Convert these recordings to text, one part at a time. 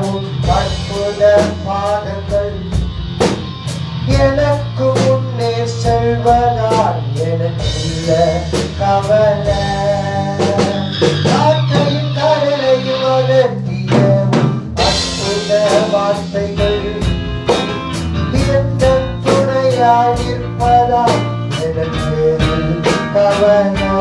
உன் அற்புத பாதங்கள் எனக்கு முன்னே செல்வதால் எனக்கு இல்ல கவலை. காற்றையும் கடலையும் அகற்றிய உன் அற்புத வார்த்தைகள் எந்த துணையாய் இருப்பதால் எனக்கு கவலை.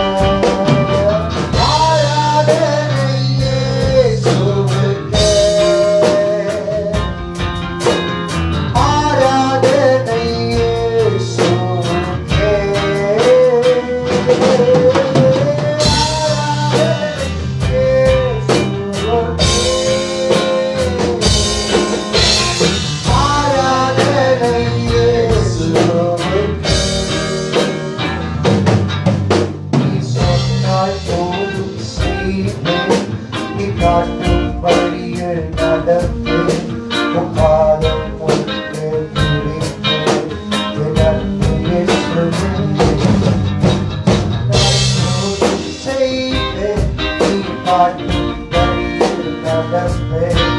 காட்டும் வழியில் நடப்பேன் உன் பாதம் ஒன்று செய்வேன் நீ காட்டும் வழியில் நடப்பேன்